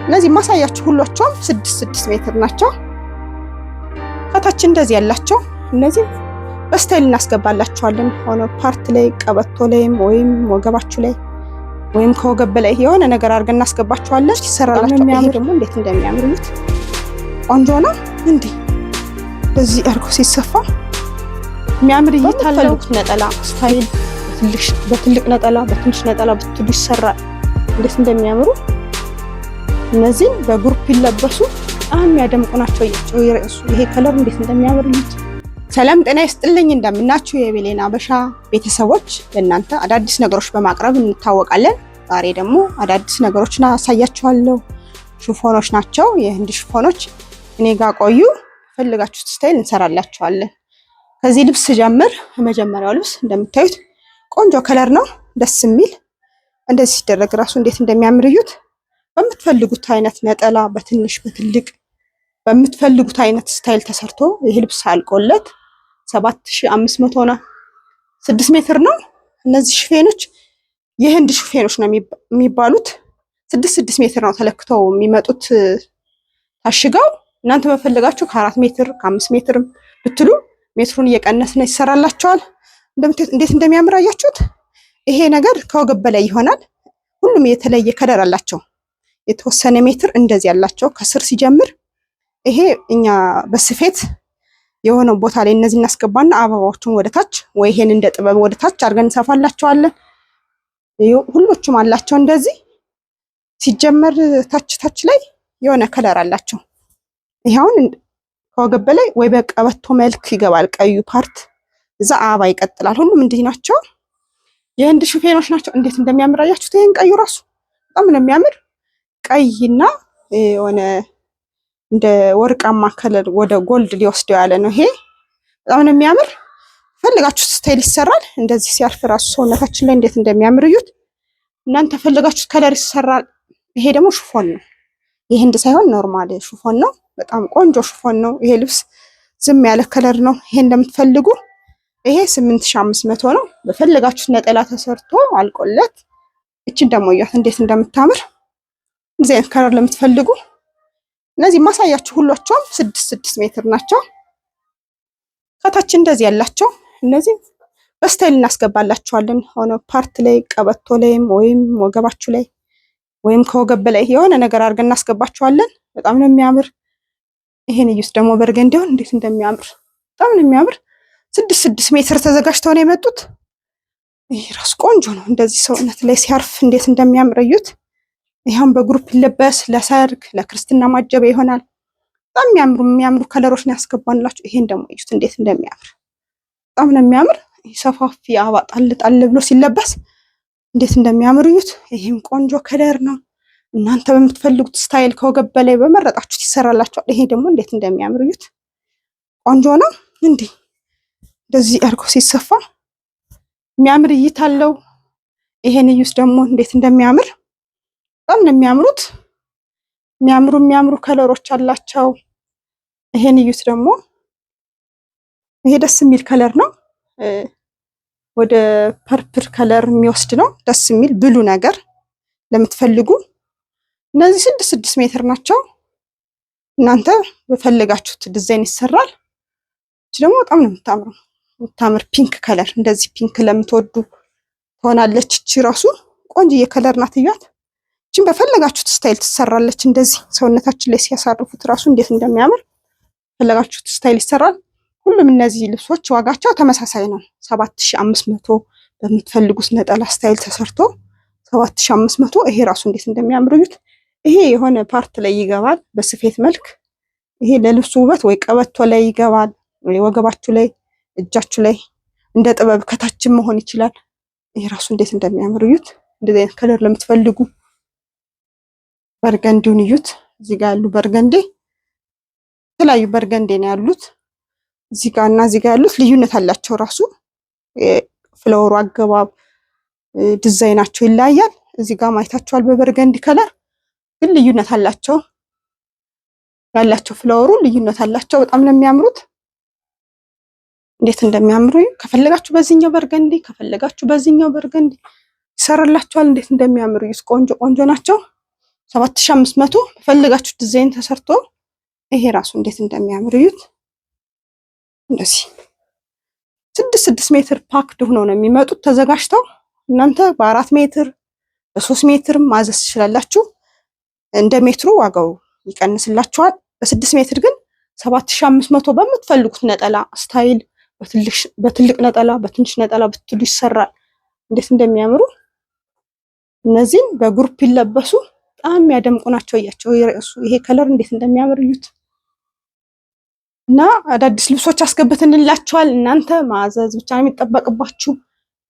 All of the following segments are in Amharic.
እነዚህ ማሳያችሁ ሁላቸውም 6 ሜትር ናቸው። ከታች እንደዚህ ያላቸው እነዚህ በስታይል እናስገባላችኋለን። ሆነ ፓርት ላይ ቀበቶ ላይም ወይም ወገባችሁ ላይ ወይም ከወገብ በላይ የሆነ ነገር አድርገን እናስገባችኋለን። ይሰራላችሁ። ይሄ ደግሞ እንዴት እንደሚያምሩት ቆንጆ ነው። እንዴ በዚህ አርጎ ሲሰፋ የሚያምር ይታለው። ነጠላ ስታይል በትልቅ ነጠላ በትንሽ ነጠላ ብትሉ ይሰራል። እንዴት እንደሚያምሩ እነዚህ በግሩፕ ይለበሱ በጣም ያደምቁ ናቸው። ይሄ ከለር እንዴት እንደሚያምሩት። ሰላም ጤና ይስጥልኝ። እንደምናችሁ የቤሌና አበሻ ቤተሰቦች፣ ለእናንተ አዳዲስ ነገሮች በማቅረብ እንታወቃለን። ዛሬ ደግሞ አዳዲስ ነገሮችን አሳያችኋለሁ። ሽፎኖች ናቸው፣ የህንድ ሽፎኖች። እኔ ጋር ቆዩ፣ ፈልጋችሁት ስታይል እንሰራላችኋለን። ከዚህ ልብስ ጀምር። የመጀመሪያው ልብስ እንደምታዩት ቆንጆ ከለር ነው፣ ደስ የሚል። እንደዚህ ሲደረግ ራሱ እንዴት እንደሚያምርዩት። በምትፈልጉት አይነት ነጠላ በትንሽ በትልቅ በምትፈልጉት አይነት ስታይል ተሰርቶ ይሄ ልብስ አልቆለት 7500 ነው። 6 ሜትር ነው። እነዚህ ሽፌኖች የህንድ ሽፌኖች ነው የሚባሉት። 6 ሜትር ነው ተለክተው የሚመጡት ታሽገው። እናንተ በፈለጋችሁ ከ4 ሜትር ከ5 ሜትር ብትሉ ሜትሩን እየቀነስን ይሰራላችኋል። እንደምታዩት እንዴት እንደሚያምር አያችሁት። ይሄ ነገር ከወገብ በላይ ይሆናል። ሁሉም የተለየ ከለር አላቸው። የተወሰነ ሜትር እንደዚህ ያላቸው ከስር ሲጀምር ይሄ እኛ በስፌት የሆነ ቦታ ላይ እነዚህ እናስገባና አበባዎቹን ወደታች ወይ ይሄን እንደ ጥበብ ወደታች አድርገን እንሰፋላቸዋለን። ሁሎቹም አላቸው እንደዚህ ሲጀመር ታች ላይ የሆነ ከለር አላቸው። ይሄውን ከወገብ በላይ ወይ በቀበቶ መልክ ይገባል። ቀዩ ፓርት እዛ አበባ ይቀጥላል። ሁሉም እንዲህ ናቸው። የህንድ ሹፌኖች ናቸው። እንዴት እንደሚያምር አያችሁት። ይሄን ቀዩ ራሱ በጣም ነው የሚያምር። ቀይና የሆነ እንደ ወርቃማ ከለር ወደ ጎልድ ሊወስደው ያለ ነው። ይሄ በጣም ነው የሚያምር። ፈልጋችሁት ስታይል ይሰራል። እንደዚህ ሲያርፍ ራሱ ሰውነታችን ላይ እንዴት እንደሚያምር እዩት። እናንተ ፈልጋችሁት ከለር ይሰራል። ይሄ ደግሞ ሹፎን ነው። የህንድ ሳይሆን ኖርማል ሹፎን ነው። በጣም ቆንጆ ሹፎን ነው። ይሄ ልብስ ዝም ያለ ከለር ነው። ይሄ እንደምትፈልጉ ይሄ 8500 ነው። በፈልጋችሁት ነጠላ ተሰርቶ አልቆለት። እቺን ደግሞ እያት እንዴት እንደምታምር። እንደዚህ አይነት ከለር ለምትፈልጉ እነዚህ ማሳያችሁ ሁላቸውም 6 ሜትር ናቸው። ከታች እንደዚህ ያላቸው እነዚህ በስታይል እናስገባላችኋለን። ሆነ ፓርት ላይ ቀበቶ ላይም ወይም ወገባችሁ ላይ ወይም ከወገብ በላይ የሆነ ነገር አድርገን እናስገባችኋለን። በጣም ነው የሚያምር። ይሄን እዩት ደግሞ በርገንዲውን እንዴት እንደሚያምር በጣም ነው የሚያምር። 6 ሜትር ተዘጋጅተው ነው የመጡት። ይሄ ራሱ ቆንጆ ነው። እንደዚህ ሰውነት ላይ ሲያርፍ እንዴት እንደሚያምር እዩት። ይሄን በግሩፕ ይለበስ፣ ለሰርግ ለክርስትና ማጀቢያ ይሆናል። በጣም የሚያምሩ ከለሮች ነው ያስገባንላችሁ። ይሄን ደግሞ እዩት እንዴት እንደሚያምር በጣም ነው የሚያምር። ሰፋፊ አበባ ጣል ብሎ ሲለበስ እንዴት እንደሚያምር እዩት። ይሄም ቆንጆ ከለር ነው። እናንተ በምትፈልጉት ስታይል ከወገብ በላይ በመረጣችሁት ይሰራላችኋል። ይሄ ደግሞ እንዴት እንደሚያምር እዩት። ቆንጆ ነው። እንደዚህ አርጎ ሲሰፋ የሚያምር እይታ አለው። ይሄን እዩት ደግሞ እንዴት እንደሚያምር በጣም ነው የሚያምሩት። የሚያምሩ ከለሮች አላቸው። ይሄን እዩት ደግሞ ይሄ ደስ የሚል ከለር ነው። ወደ ፐርፕል ከለር የሚወስድ ነው። ደስ የሚል ብሉ ነገር ለምትፈልጉ እነዚህ 6 ሜትር ናቸው። እናንተ በፈለጋችሁት ዲዛይን ይሰራል። እቺ ደግሞ በጣም ነው የምታምር ፒንክ ከለር። እንደዚህ ፒንክ ለምትወዱ ትሆናለች። እቺ ራሱ ቆንጆዬ ከለር ናት። እያት እቺን በፈለጋችሁት ስታይል ትሰራለች። እንደዚህ ሰውነታችን ላይ ሲያሳርፉት ራሱ እንዴት እንደሚያምር ፈለጋችሁት ስታይል ይሰራል። ሁሉም እነዚህ ልብሶች ዋጋቸው ተመሳሳይ ነው። 7500 በምትፈልጉት ነጠላ ስታይል ተሰርቶ 7500። ይሄ ራሱ እንዴት እንደሚያምር እዩት። ይሄ የሆነ ፓርት ላይ ይገባል በስፌት መልክ። ይሄ ለልብሱ ውበት ወይ ቀበቶ ላይ ይገባል ወይ ወገባችሁ ላይ እጃችሁ ላይ እንደ ጥበብ ከታችም መሆን ይችላል። ይሄ ራሱ እንዴት እንደሚያምር እዩት። እንደዚህ አይነት ከለር ለምትፈልጉ በርገንዲውን እዩት። እዚህ ጋር ያሉ በርገንዴ የተለያዩ በርገንዴ ነው ያሉት። እዚህ ጋር እና እዚህ ጋር ያሉት ልዩነት አላቸው። ራሱ ፍላወሩ አገባብ ዲዛይናቸው ይለያያል። እዚህ ጋር ማይታቸዋል በበርገንዲ ከለር ግን ልዩነት አላቸው። ያላቸው ፍላወሩ ልዩነት አላቸው። በጣም ነው የሚያምሩት። እንዴት እንደሚያምሩ ከፈለጋችሁ በዚህኛው በርገንዲ ከፈለጋችሁ በዚህኛው በርገንዲ ይሰራላችኋል። እንዴት እንደሚያምሩ ቆንጆ ናቸው። 7500 በፈለጋችሁ ዲዛይን ተሰርቶ ይሄ ራሱ እንዴት እንደሚያምር እዩት። እንደዚህ 6 ሜትር ፓክድ ሆኖ ነው የሚመጡት ተዘጋጅተው። እናንተ በ4 ሜትር በ3 ሜትር ማዘዝ ትችላላችሁ። እንደ ሜትሩ ዋጋው ይቀንስላችኋል። በ6 ሜትር ግን 7500 በምትፈልጉት ነጠላ ስታይል በትልቅ ነጠላ በትንሽ ነጠላ ብትሉ ይሰራል። እንዴት እንደሚያምሩ እነዚህን በግሩፕ ይለበሱ በጣም የሚያደምቁ ናቸው። እያቸው ይሄ ከለር እንዴት እንደሚያምር እዩት። እና አዳዲስ ልብሶች አስገብተንላችኋል። እናንተ ማዘዝ ብቻ ነው የሚጠበቅባችሁ።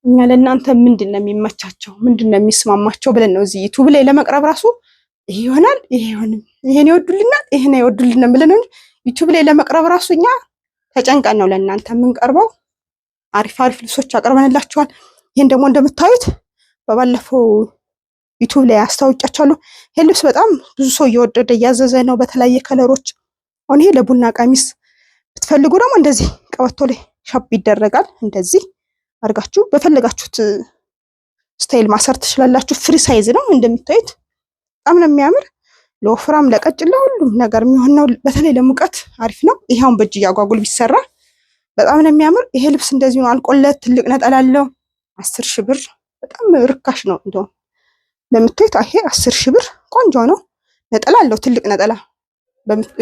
እኛ ለእናንተ ምንድነው የሚመቻቸው ምንድነው የሚስማማቸው ብለን ነው እዚህ ዩቲዩብ ላይ ለመቅረብ ራሱ ይሄ ይሆናል ይሄ ይሆንም ይሄን ይወዱልናል ይሄን አይወዱልንም ብለን ነው ዩቲዩብ ላይ ለመቅረብ ራሱ እኛ ተጨንቀን ነው ለእናንተ የምንቀርበው። አሪፍ ልብሶች አቅርበንላችኋል። ይሄን ደግሞ እንደምታዩት በባለፈው ዩቲዩብ ላይ አስታውቂያችኋለሁ። ይሄ ልብስ በጣም ብዙ ሰው እየወደደ እያዘዘ ነው በተለያየ ከለሮች። አሁን ይሄ ለቡና ቀሚስ ብትፈልጉ ደግሞ እንደዚህ ቀበቶ ላይ ሻፕ ይደረጋል። እንደዚህ አድርጋችሁ በፈለጋችሁት ስታይል ማሰር ትችላላችሁ። ፍሪ ሳይዝ ነው እንደምታዩት በጣም ነው የሚያምር። ለወፍራም ለቀጭን ለሁሉም ነገር የሚሆን ነው። በተለይ ለሙቀት አሪፍ ነው። ይሄውን በእጅ እያጓጉል ቢሰራ በጣም ነው የሚያምር። ይሄ ልብስ እንደዚህ ነው አልቆለት ትልቅ ነጠላ አለው። 10,000 ብር በጣም ርካሽ ነው። እንደውም ለምታዩት ይሄ 10,000 ብር ቆንጆ ነው። ነጠላ አለው ትልቅ ነጠላ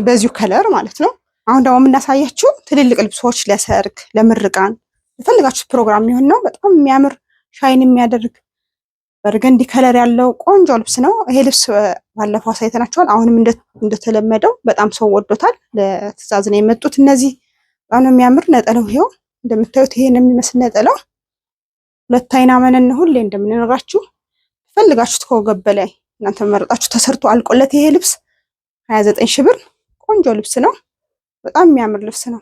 በዚሁ ከለር ማለት ነው። አሁን ደግሞ የምናሳያችሁ ትልልቅ ልብሶች ለሰርግ ለምርቃን ለፈለጋችሁት ፕሮግራም የሚሆን ነው። በጣም የሚያምር ሻይን የሚያደርግ በርገንዲ ከለር ያለው ቆንጆ ልብስ ነው። ይሄ ልብስ ባለፈው አሳይተናችኋል። አሁንም እንደተለመደው በጣም ሰው ወዶታል። ለትዕዛዝ ነው የመጡት እነዚህ። በጣም ነው የሚያምር ነጠላው። ይሄው እንደምታዩት ይሄን የሚመስል ነጠላው 2 አይና መነን ሁሌ እንደምንነግራችሁ ፈልጋችሁት ከወገብ በላይ እናንተ መረጣችሁ ተሰርቶ አልቆለት ይሄ ልብስ 29,000 ብር ቆንጆ ልብስ ነው። በጣም የሚያምር ልብስ ነው።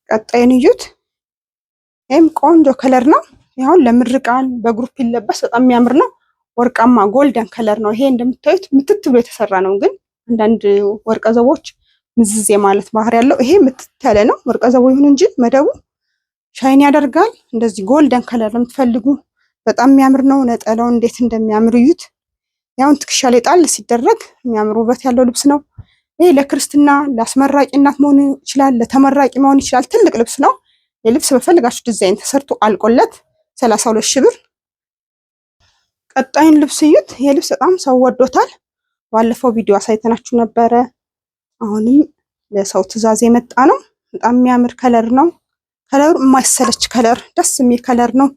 ቀጣዩን እዩት። ይሄም ቆንጆ ከለር ነው። ይሄውን ለምርቃን በግሩፕ ይለበስ በጣም የሚያምር ነው። ወርቃማ ጎልደን ከለር ነው። ይሄ እንደምታዩት ምትት ብሎ የተሰራ ነው። ግን አንዳንድ ወርቀ ዘቦች ምዝዝ ማለት ባህሪ ያለው ይሄ ምትት ያለ ነው። ወርቀ ዘቦ ይሁን እንጂ መደቡ ሻይን ያደርጋል። እንደዚህ ጎልደን ከለር ለምትፈልጉ በጣም የሚያምር ነው። ነጠላው እንዴት እንደሚያምር እዩት። ያውን ትከሻ ላይ ጣል ሲደረግ የሚያምር ውበት ያለው ልብስ ነው። ይሄ ለክርስትና ለአስመራቂ እናት መሆን ይችላል፣ ለተመራቂ መሆን ይችላል። ትልቅ ልብስ ነው። የልብስ በፈልጋችሁ ዲዛይን ተሰርቶ አልቆለት 32,000 ብር። ቀጣዩን ልብስ እዩት። ይሄ ልብስ በጣም ሰው ወዶታል። ባለፈው ቪዲዮ አሳይተናችሁ ነበረ። አሁንም ለሰው ትዕዛዝ የመጣ ነው። በጣም የሚያምር ከለር ነው። ከለሩ የማይሰለች ከለር ደስ የሚል ከለር ነው።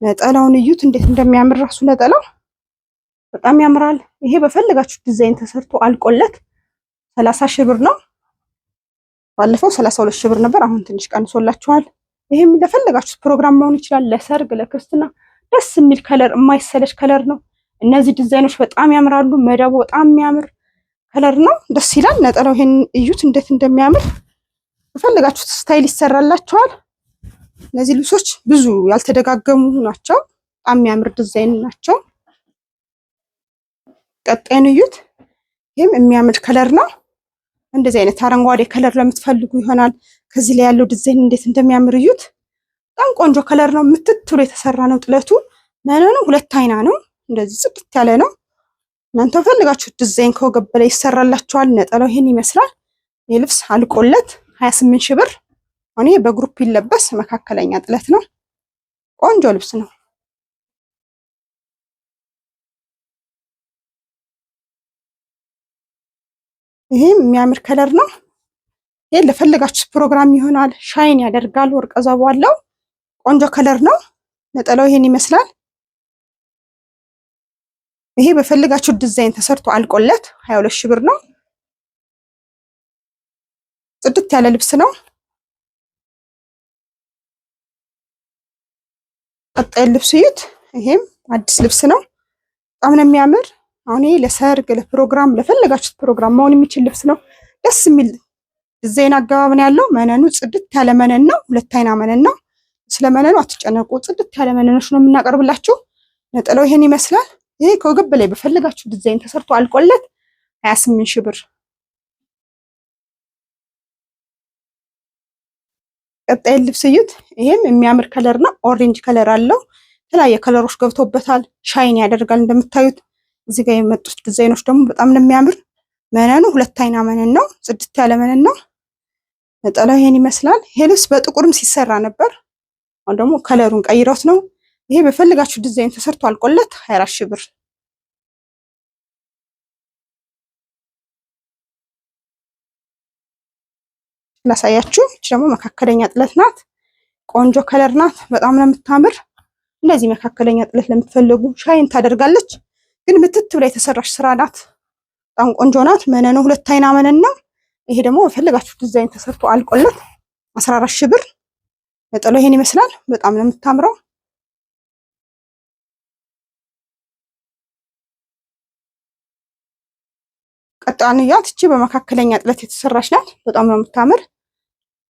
ነጠላውን እዩት እንዴት እንደሚያምር ራሱ ነጠላው በጣም ያምራል። ይሄ በፈለጋችሁ ዲዛይን ተሰርቶ አልቆለት 30,000 ብር ነው። ባለፈው 32,000 ብር ነበር። አሁን ትንሽ ቀንሶላችኋል። ይሄም ለፈለጋችሁት ፕሮግራም መሆን ይችላል። ለሰርግ ለክርስትና ደስ የሚል ከለር የማይሰለች ከለር ነው። እነዚህ ዲዛይኖች በጣም ያምራሉ። መደቡ በጣም የሚያምር ከለር ነው። ደስ ይላል። ነጠላው ይሄን እዩት እንዴት እንደሚያምር። በፈለጋችሁት ስታይል ይሰራላችኋል። እነዚህ ልብሶች ብዙ ያልተደጋገሙ ናቸው። በጣም የሚያምር ዲዛይን ናቸው። ቀጣዩን እዩት። ይሄም የሚያምር ከለር ነው። እንደዚህ አይነት አረንጓዴ ከለር ለምትፈልጉ ይሆናል። ከዚህ ላይ ያለው ዲዛይን እንዴት እንደሚያምር እዩት። በጣም ቆንጆ ከለር ነው። ምትት ብሎ የተሰራ ነው። ጥለቱ መነኑ 2 አይና ነው። እንደዚህ ጽድት ያለ ነው። እናንተ ፈልጋችሁት ዲዛይን ከወገብ በላይ ይሰራላችኋል። ነጠላው ይሄን ይመስላል። የልብስ አልቆለት 28,000 ብር። አሁን በግሩፕ ይለበስ መካከለኛ ጥለት ነው። ቆንጆ ልብስ ነው። ይሄም የሚያምር ከለር ነው። ይሄ ለፈለጋችሁት ፕሮግራም ይሆናል። ሻይን ያደርጋል። ወርቀ ዘቦ አለው። ቆንጆ ከለር ነው። ነጠላው ይሄን ይመስላል። ይሄ በፈለጋችሁት ዲዛይን ተሰርቶ አልቆለት 22,000 ብር ነው። ጽድት ያለ ልብስ ነው። ቀጣይ ልብስ እዩት። ይሄም አዲስ ልብስ ነው። በጣም ነው የሚያምር። አሁን ይሄ ለሰርግ ለፕሮግራም ለፈለጋችሁት ፕሮግራም መሆን የሚችል ልብስ ነው። ደስ የሚል ዲዛይን አገባብ ነው ያለው። መነኑ ጽድት ያለ መነን ነው። 2 አይና መነን ነው። ስለ መነኑ አትጨነቁ። ጽድት ያለ መነኖች ነው የምናቀርብላችሁ። ነጠላው ይሄን ይመስላል። ይሄ ከወገብ ላይ በፈለጋችሁ ዲዛይን ተሰርቶ አልቆለት 28,000 ብር። ቀጣይ ልብስ እዩት። ይሄም የሚያምር ከለር ነው። ኦሬንጅ ከለር አለው። የተለያየ ከለሮች ገብቶበታል። ሻይን ያደርጋል። እንደምታዩት እዚህ ጋር የመጡት ዲዛይኖች ደግሞ በጣም ነው የሚያምር። መነኑ 2 አይና መነን ነው። ጽድት ያለ መነን ነው። ነጠላው ይሄን ይመስላል። ይሄ ልብስ በጥቁርም ሲሰራ ነበር። አሁን ደግሞ ከለሩን ቀይረውት ነው። ይሄ በፈልጋችሁ ዲዛይን ተሰርቶ አልቆለት 24 ሺህ ብር። ላሳያችሁ። እቺ ደግሞ መካከለኛ ጥለት ናት። ቆንጆ ከለር ናት። በጣም ነው የምታምር። እንደዚህ መካከለኛ ጥለት ለምትፈልጉ ሻይን ታደርጋለች፣ ግን ምትት ብላ የተሰራች ስራ ናት። በጣም ቆንጆ ናት። መነኑ 2 አይና መነን ነው። ይሄ ደግሞ በፈልጋችሁ ዲዛይን ተሰርቶ አልቆለት 14 ሺህ ብር። ነጠላው ይሄን ይመስላል። በጣም ነው የምታምረው። ቀጣንያት እቺ በመካከለኛ ጥለት የተሰራች ናት። በጣም ነው የምታምር።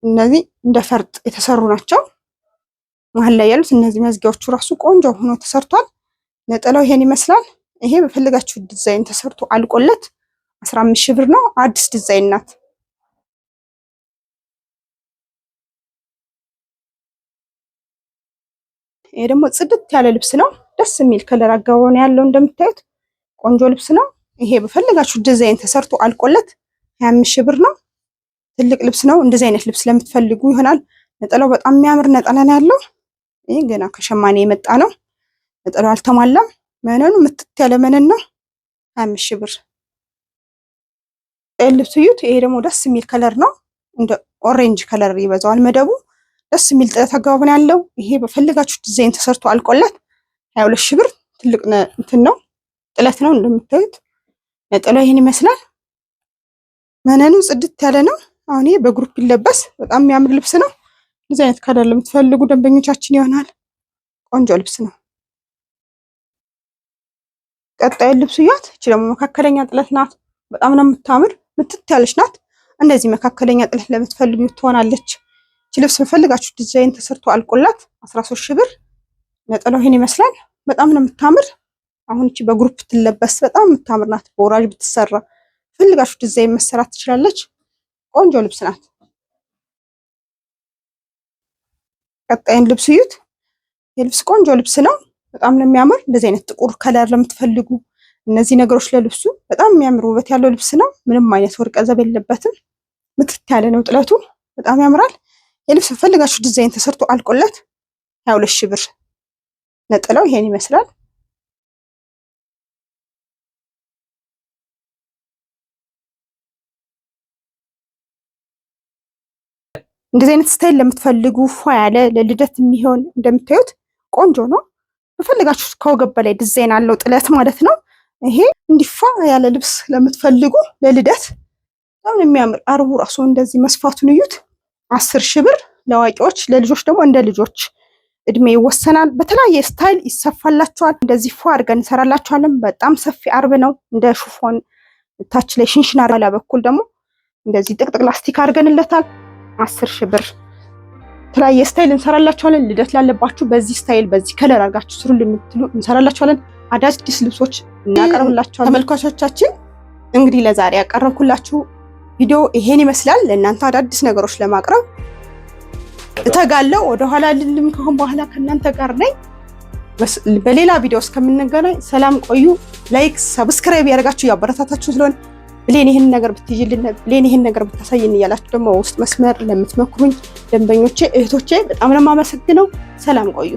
እነዚህ እንደ ፈርጥ የተሰሩ ናቸው። መሀል ላይ ያሉት እነዚህ መዝጊያዎቹ ራሱ ቆንጆ ሆኖ ተሰርቷል። ነጠላው ይሄን ይመስላል። ይሄ በፈልጋችሁ ዲዛይን ተሰርቶ አልቆለት 15 ሺህ ብር ነው። አዲስ ዲዛይን ናት። ይሄ ደግሞ ጽድት ያለ ልብስ ነው። ደስ የሚል ከለር አገባብ ነው ያለው። እንደምታዩት ቆንጆ ልብስ ነው። ይሄ በፈልጋችሁ ዲዛይን ተሰርቶ አልቆለት 25 ሺህ ብር ነው። ትልቅ ልብስ ነው። እንደዚህ አይነት ልብስ ለምትፈልጉ ይሆናል። ነጠላው በጣም የሚያምር ነጠላ ነው ያለው። ይሄ ገና ከሸማኔ የመጣ ነው። ነጠላው አልተሟላም። መነኑ ምትት ያለ መነን ነው። 25 ሺህ ብር። ልብሱ እዩት። ይሄ ደግሞ ደስ የሚል ከለር ነው። እንደ ኦሬንጅ ከለር ይበዛዋል መደቡ። ደስ የሚል ጥለት አገባብ ነው ያለው። ይሄ በፈልጋችሁ ዲዛይን ተሰርቶ አልቆለት 22 ሺህ ብር። ትልቅ እንትን ነው፣ ጥለት ነው እንደምታዩት። ነጠላው ይሄን ይመስላል። መነኑ ጽድት ያለ ነው። አሁን ይሄ በግሩፕ ይለበስ በጣም የሚያምር ልብስ ነው። እንደዚህ አይነት ከለር ለምትፈልጉ ደንበኞቻችን ይሆናል። ቆንጆ ልብስ ነው። ቀጣይ ልብሱ ያት እቺ ደግሞ መካከለኛ ጥለት ናት። በጣም ነው የምታምር። ምትት ያለች ናት። እንደዚህ መካከለኛ ጥለት ለምትፈልጉ ትሆናለች። እቺ ልብስ በፈልጋችሁ ዲዛይን ተሰርቶ አልቆላት 13 ሺህ ብር። ነጠላው ይሄን ይመስላል። በጣም ነው የምታምር። አሁን እቺ በግሩፕ ትለበስ በጣም የምታምር ናት። በወራጅ ብትሰራ ፈልጋችሁ ዲዛይን መሰራት ትችላለች። ቆንጆ ልብስ ናት። ቀጣይን ልብስ እዩት። የልብስ ቆንጆ ልብስ ነው። በጣም ነው የሚያምር። እንደዚህ አይነት ጥቁር ከለር ለምትፈልጉ እነዚህ ነገሮች ለልብሱ በጣም የሚያምር ውበት ያለው ልብስ ነው። ምንም አይነት ወርቀ ዘብ የለበትም። ምትት ያለ ነው ጥለቱ። በጣም ያምራል። የልብስ ፈልጋችሁ ዲዛይን ተሰርቶ አልቆለት 22 ሺህ ብር። ነጠላው ይሄን ይመስላል። እንደዚህ አይነት ስታይል ለምትፈልጉ ፏ ያለ ለልደት የሚሆን እንደምታዩት ቆንጆ ነው። በፈልጋችሁ ከወገብ በላይ ዲዛይን አለው ጥለት ማለት ነው። ይሄ እንዲፋ ያለ ልብስ ለምትፈልጉ ለልደት በጣም የሚያምር አርቡ ራሱ እንደዚህ መስፋቱን እዩት። 10 ሺህ ብር። ለአዋቂዎች ለልጆች ደግሞ እንደ ልጆች እድሜ ይወሰናል። በተለያየ ስታይል ይሰፋላችኋል። እንደዚህ ፏ አድርገን እንሰራላችኋለን። በጣም ሰፊ አርብ ነው። እንደ ሹፎን ታች ላይ ሽንሽና ባላ በኩል ደግሞ እንደዚህ ጥቅጥቅ ላስቲክ አድርገንለታል። 10 ሺህ ብር። የተለያየ ስታይል እንሰራላችኋለን። ልደት ላለባችሁ በዚህ ስታይል በዚህ ከለር አድርጋችሁ ስሩ ልምትሉ እንሰራላችኋለን። አዳዲስ ልብሶች እናቀርብላችኋለን። ተመልካቾቻችን እንግዲህ ለዛሬ ያቀረብኩላችሁ ቪዲዮ ይሄን ይመስላል። ለእናንተ አዳዲስ ነገሮች ለማቅረብ እተጋለሁ። ወደኋላ ልልም ከሆነ በኋላ ከእናንተ ጋር ነኝ። በሌላ ቪዲዮ እስከምንገናኝ ሰላም ቆዩ። ላይክ ሰብስክራይብ ያደርጋችሁ ያበረታታችሁ ስለሆነ ብሌን ይሄን ነገር ብትይጅልን ብሌን ይሄን ነገር ብታሳየን እያላችሁ ደግሞ ውስጥ መስመር ለምትመክሩኝ ደንበኞቼ እህቶቼ በጣም ነው የማመሰግነው። ሰላም ቆዩ።